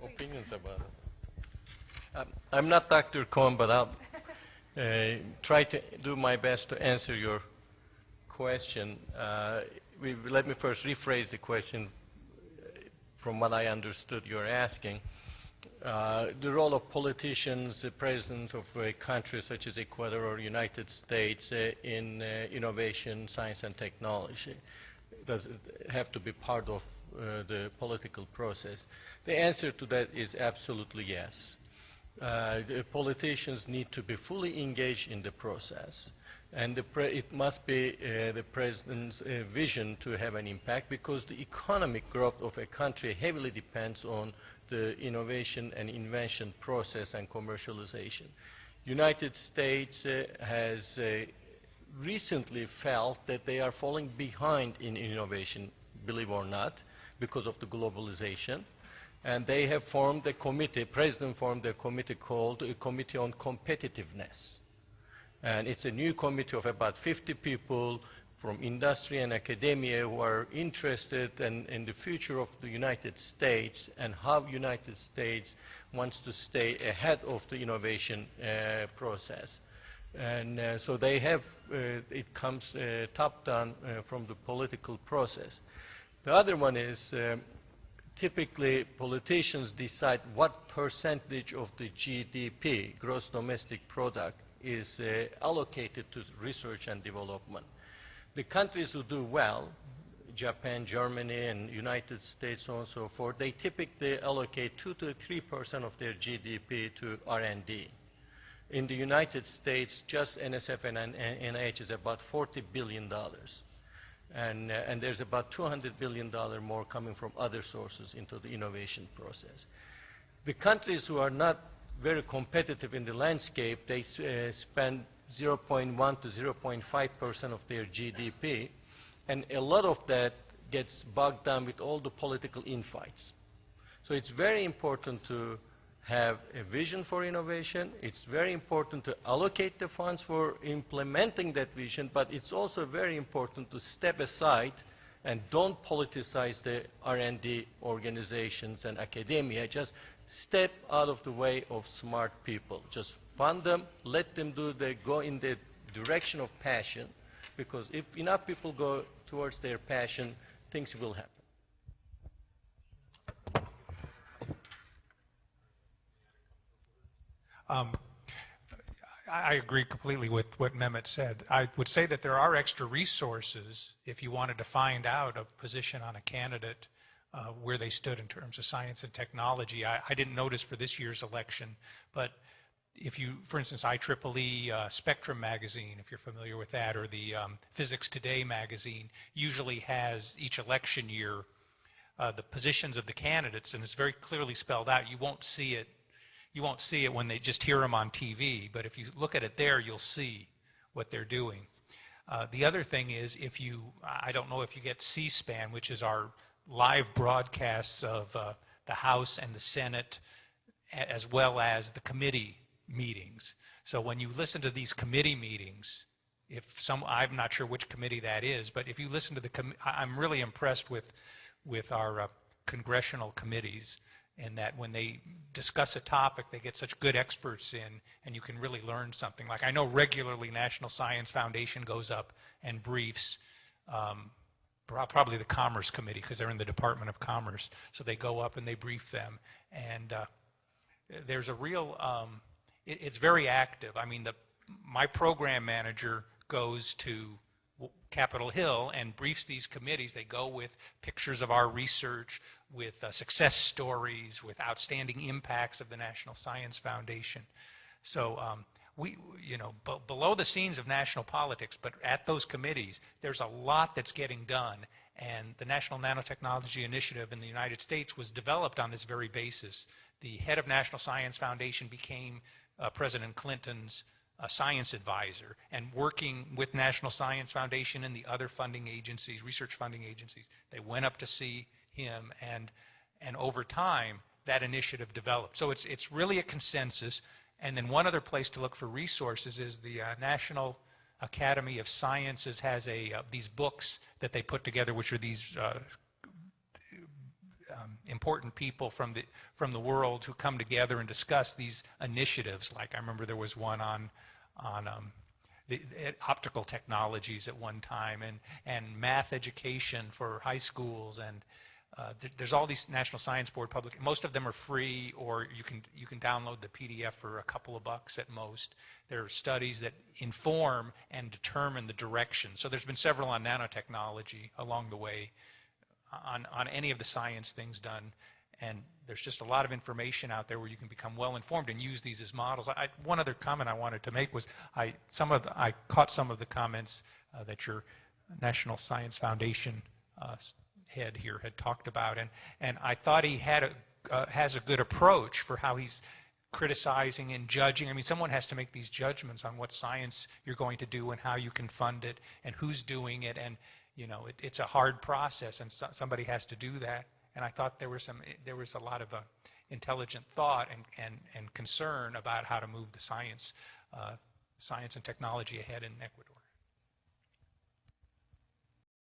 opinions about it. I'm not Dr. Cohen, but I'll try to do my best to answer your question. Let me first rephrase the question from what I understood you're asking. The role of politicians, the presidents of countries such as Ecuador or United States in innovation, science, and technology. Does it have to be part of the political process? The answer to that is absolutely yes. The politicians need to be fully engaged in the process. And it must be the president's vision to have an impact, because the economic growth of a country heavily depends on the innovation and invention process and commercialization. United States has recently felt that they are falling behind in innovation, believe it or not, because of the globalization. And they have formed a committee, President formed a committee called a Committee on Competitiveness. And it's a new committee of about 50 people from industry and academia who are interested in the future of the United States and how United States wants to stay ahead of the innovation process. And so they have, it comes top down from the political process. The other one is typically politicians decide what percentage of the GDP, gross domestic product, is allocated to research and development. The countries who do well, Japan, Germany, and United States, so on and so forth, they typically allocate 2 to 3% of their GDP to R&D. In the United States, just NSF and NIH is about $40 billion. And there's about $200 billion more coming from other sources into the innovation process. The countries who are not very competitive in the landscape, they spend 0.1 to 0.5% of their GDP, and a lot of that gets bogged down with all the political infights. So it's very important to have a vision for innovation. It's very important to allocate the funds for implementing that vision, but it's also very important to step aside and don't politicize the R&D organizations and academia. Just step out of the way of smart people. Just fund them, let them go in the direction of passion, because if enough people go towards their passion, things will happen. I agree completely with what Mehmet said. I would say that there are extra resources if you wanted to find out a position on a candidate where they stood in terms of science and technology. I didn't notice for this year's election, but if you, for instance, IEEE Spectrum magazine, if you're familiar with that, or the Physics Today magazine, usually has each election year the positions of the candidates, and it's very clearly spelled out. You won't see it. You won't see it when they just hear them on TV, but if you look at it there, you'll see what they're doing. The other thing is, if you, I don't know if you get C-SPAN, which is our live broadcasts of the House and the Senate, as well as the committee meetings. So when you listen to these committee meetings, I'm not sure which committee that is, but if you listen to I'm really impressed with our congressional committees, in that when they discuss a topic, they get such good experts in, and you can really learn something. Like, I know regularly National Science Foundation goes up and briefs probably the Commerce Committee, because they're in the Department of Commerce. So they go up and they brief them. And there's a real, it's very active. I mean, my program manager goes to Capitol Hill and briefs these committees. They go with pictures of our research, with success stories, with outstanding impacts of the National Science Foundation. So below the scenes of national politics, but at those committees, there's a lot that's getting done. And the National Nanotechnology Initiative in the United States was developed on this very basis. The head of National Science Foundation became President Clinton's science advisor, and working with National Science Foundation and the other funding agencies, research funding agencies, they went up to see him, and over time that initiative developed. So it's really a consensus. And then one other place to look for resources is the National Academy of Sciences has these books that they put together, which are these important people from the world who come together and discuss these initiatives. Like I remember there was one on the optical technologies at one time, and math education for high schools, and there's all these National Science Board public. Most of them are free, or you can download the PDF for a couple of bucks at most. There are studies that inform and determine the direction. So there's been several on nanotechnology along the way, on any of the science things done. And there's just a lot of information out there where you can become well informed and use these as models. One other comment I wanted to make was I caught some of the comments that your National Science Foundation head here had talked about, and I thought he has a good approach for how he's criticizing and judging. I mean, someone has to make these judgments on what science you're going to do and how you can fund it and who's doing it, and it's a hard process, and somebody has to do that. And I thought there was a lot of intelligent thought and concern about how to move the science and technology ahead in Ecuador.